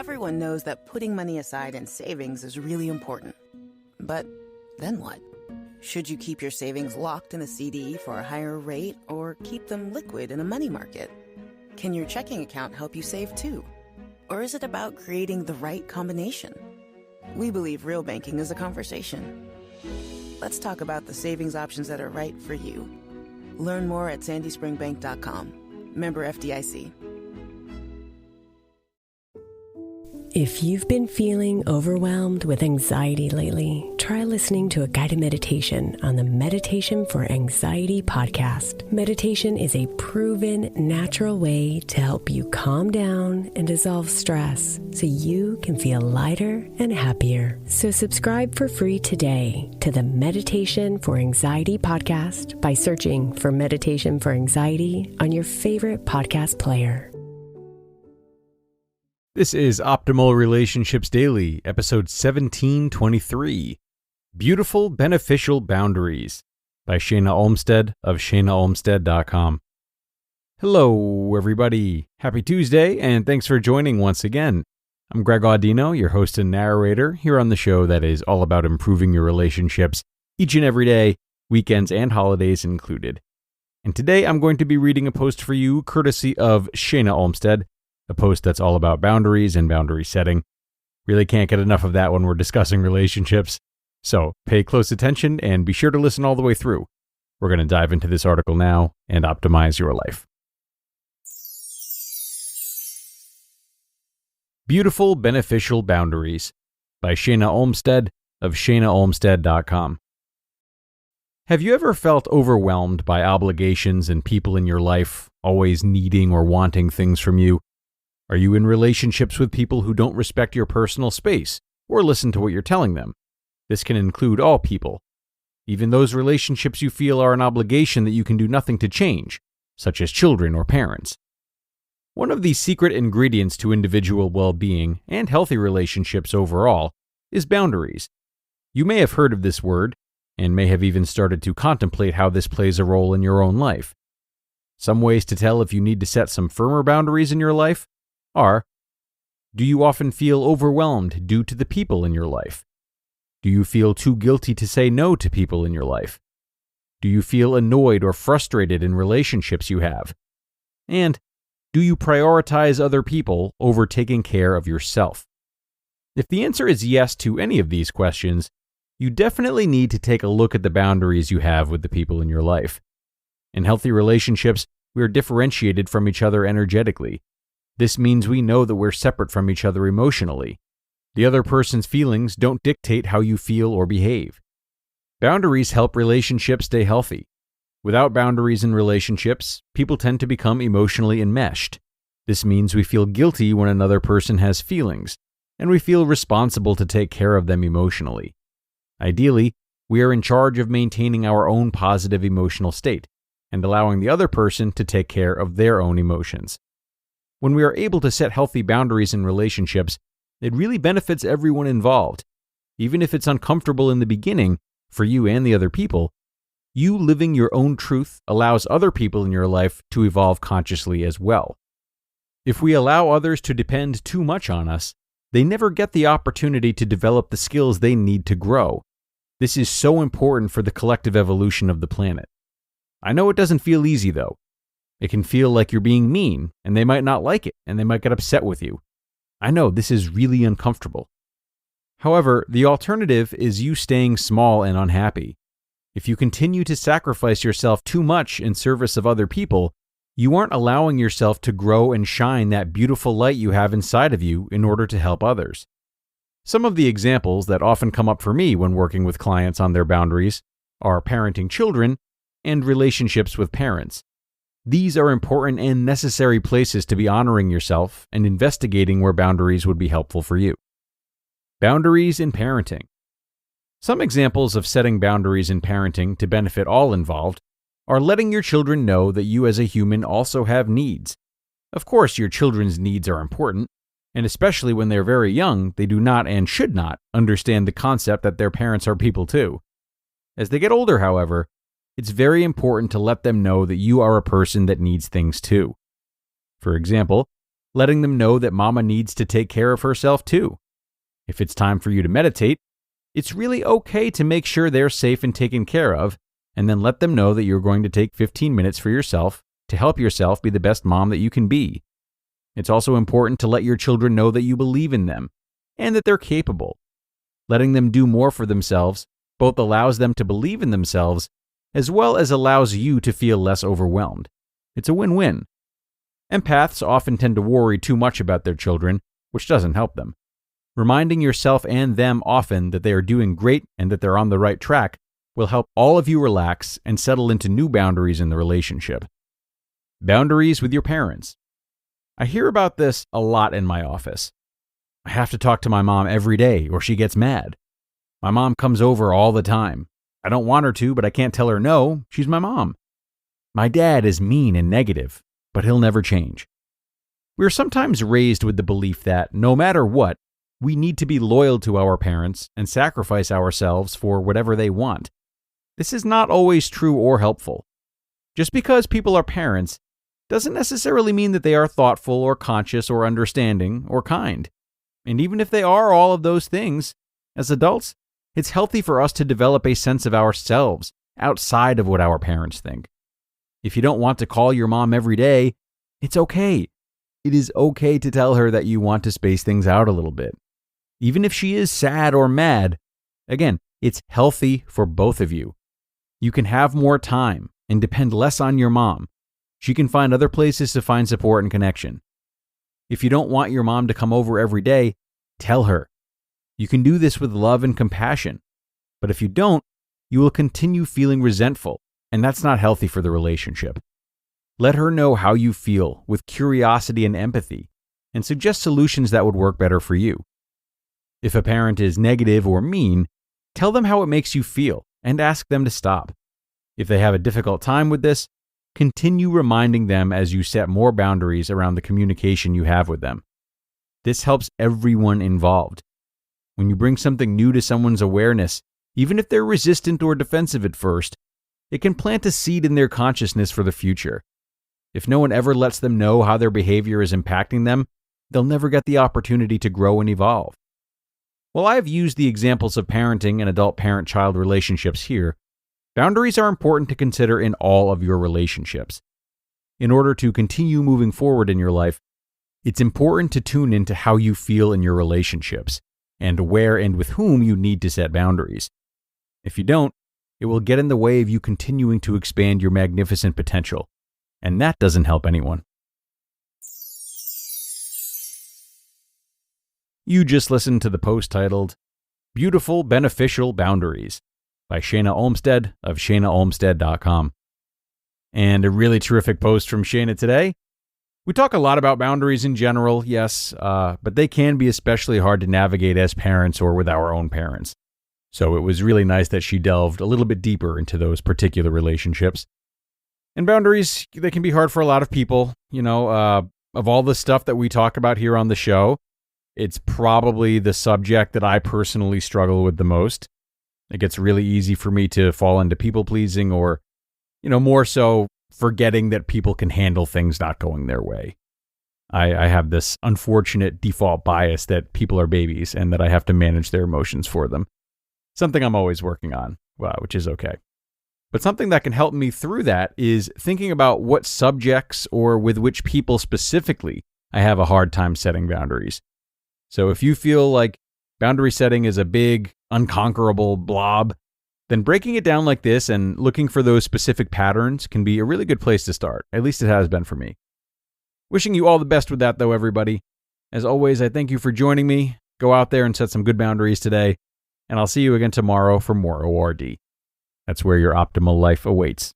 Everyone knows that putting money aside in savings is really important. But then what? Should you keep your savings locked in a CD for a higher rate or keep them liquid in a money market? Can your checking account help you save too? Or is it about creating the right combination? We believe real banking is a conversation. Let's talk about the savings options that are right for you. Learn more at sandyspringbank.com. Member FDIC. If you've been feeling overwhelmed with anxiety lately, try listening to a guided meditation on the Meditation for Anxiety podcast. Meditation is a proven, natural way to help you calm down and dissolve stress so you can feel lighter and happier. So subscribe for free today to the Meditation for Anxiety podcast by searching for Meditation for Anxiety on your favorite podcast player. This is Optimal Relationships Daily, episode 1723, Beautiful Beneficial Boundaries by Shana Olmstead of shanaolmstead.com. Hello, everybody. Happy Tuesday, and thanks for joining once again. I'm Greg Audino, your host and narrator, here on the show that is all about improving your relationships each and every day, weekends and holidays included. And today I'm going to be reading a post for you courtesy of Shana Olmstead, a post that's all about boundaries and boundary setting. Really can't get enough of that when we're discussing relationships. So pay close attention and be sure to listen all the way through. We're going to dive into this article now and optimize your life. Beautiful Beneficial Boundaries by Shana Olmstead of shanaolmstead.com. Have you ever felt overwhelmed by obligations and people in your life always needing or wanting things from you? Are you in relationships with people who don't respect your personal space or listen to what you're telling them? This can include all people. Even those relationships you feel are an obligation that you can do nothing to change, such as children or parents. One of the secret ingredients to individual well-being and healthy relationships overall is boundaries. You may have heard of this word and may have even started to contemplate how this plays a role in your own life. Some ways to tell if you need to set some firmer boundaries in your life are: do you often feel overwhelmed due to the people in your life? Do you feel too guilty to say no to people in your life? Do you feel annoyed or frustrated in relationships you have? And do you prioritize other people over taking care of yourself? If the answer is yes to any of these questions, you definitely need to take a look at the boundaries you have with the people in your life. In healthy relationships, we are differentiated from each other energetically. This means we know that we're separate from each other emotionally. The other person's feelings don't dictate how you feel or behave. Boundaries help relationships stay healthy. Without boundaries in relationships, people tend to become emotionally enmeshed. This means we feel guilty when another person has feelings, and we feel responsible to take care of them emotionally. Ideally, we are in charge of maintaining our own positive emotional state and allowing the other person to take care of their own emotions. When we are able to set healthy boundaries in relationships, it really benefits everyone involved. Even if it's uncomfortable in the beginning for you and the other people, you living your own truth allows other people in your life to evolve consciously as well. If we allow others to depend too much on us, they never get the opportunity to develop the skills they need to grow. This is so important for the collective evolution of the planet. I know it doesn't feel easy though. It can feel like you're being mean, and they might not like it, and they might get upset with you. I know this is really uncomfortable. However, the alternative is you staying small and unhappy. If you continue to sacrifice yourself too much in service of other people, you aren't allowing yourself to grow and shine that beautiful light you have inside of you in order to help others. Some of the examples that often come up for me when working with clients on their boundaries are parenting children and relationships with parents. These are important and necessary places to be honoring yourself and investigating where boundaries would be helpful for you. Boundaries in parenting. Some examples of setting boundaries in parenting to benefit all involved are letting your children know that you as a human also have needs. Of course, your children's needs are important, and especially when they're very young, they do not and should not understand the concept that their parents are people too. As they get older, however, it's very important to let them know that you are a person that needs things too. For example, letting them know that mama needs to take care of herself too. If it's time for you to meditate, it's really okay to make sure they're safe and taken care of, and then let them know that you're going to take 15 minutes for yourself to help yourself be the best mom that you can be. It's also important to let your children know that you believe in them and that they're capable. Letting them do more for themselves both allows them to believe in themselves as well as allows you to feel less overwhelmed. It's a win-win. Empaths often tend to worry too much about their children, which doesn't help them. Reminding yourself and them often that they are doing great and that they're on the right track will help all of you relax and settle into new boundaries in the relationship. Boundaries with your parents. I hear about this a lot in my office. I have to talk to my mom every day or she gets mad. My mom comes over all the time. I don't want her to, but I can't tell her no. She's my mom. My dad is mean and negative, but he'll never change. We are sometimes raised with the belief that no matter what, we need to be loyal to our parents and sacrifice ourselves for whatever they want. This is not always true or helpful. Just because people are parents doesn't necessarily mean that they are thoughtful or conscious or understanding or kind. And even if they are all of those things, as adults, it's healthy for us to develop a sense of ourselves outside of what our parents think. If you don't want to call your mom every day, it's okay. It is okay to tell her that you want to space things out a little bit. Even if she is sad or mad, again, it's healthy for both of you. You can have more time and depend less on your mom. She can find other places to find support and connection. If you don't want your mom to come over every day, tell her. You can do this with love and compassion. But if you don't, you will continue feeling resentful, and that's not healthy for the relationship. Let her know how you feel with curiosity and empathy, and suggest solutions that would work better for you. If a parent is negative or mean, tell them how it makes you feel and ask them to stop. If they have a difficult time with this, continue reminding them as you set more boundaries around the communication you have with them. This helps everyone involved. When you bring something new to someone's awareness, even if they're resistant or defensive at first, it can plant a seed in their consciousness for the future. If no one ever lets them know how their behavior is impacting them, they'll never get the opportunity to grow and evolve. While I've used the examples of parenting and adult parent-child relationships here, boundaries are important to consider in all of your relationships. In order to continue moving forward in your life, it's important to tune into how you feel in your relationships and where and with whom you need to set boundaries. If you don't, it will get in the way of you continuing to expand your magnificent potential, and that doesn't help anyone. You just listened to the post titled, Beautiful Beneficial Boundaries by Shana Olmstead of shanaolmstead.com. And a really terrific post from Shana today. We talk a lot about boundaries in general, yes, but they can be especially hard to navigate as parents or with our own parents. So it was really nice that she delved a little bit deeper into those particular relationships. And boundaries, they can be hard for a lot of people. Of all the stuff that we talk about here on the show, it's probably the subject that I personally struggle with the most. It gets really easy for me to fall into people-pleasing or, more so forgetting that people can handle things not going their way. I have this unfortunate default bias that people are babies and that I have to manage their emotions for them. Something I'm always working on, which is okay. But something that can help me through that is thinking about what subjects or with which people specifically I have a hard time setting boundaries. So if you feel like boundary setting is a big, unconquerable blob, then breaking it down like this and looking for those specific patterns can be a really good place to start. At least it has been for me. Wishing you all the best with that, though, everybody. As always, I thank you for joining me. Go out there and set some good boundaries today, and I'll see you again tomorrow for more ORD. That's where your optimal life awaits.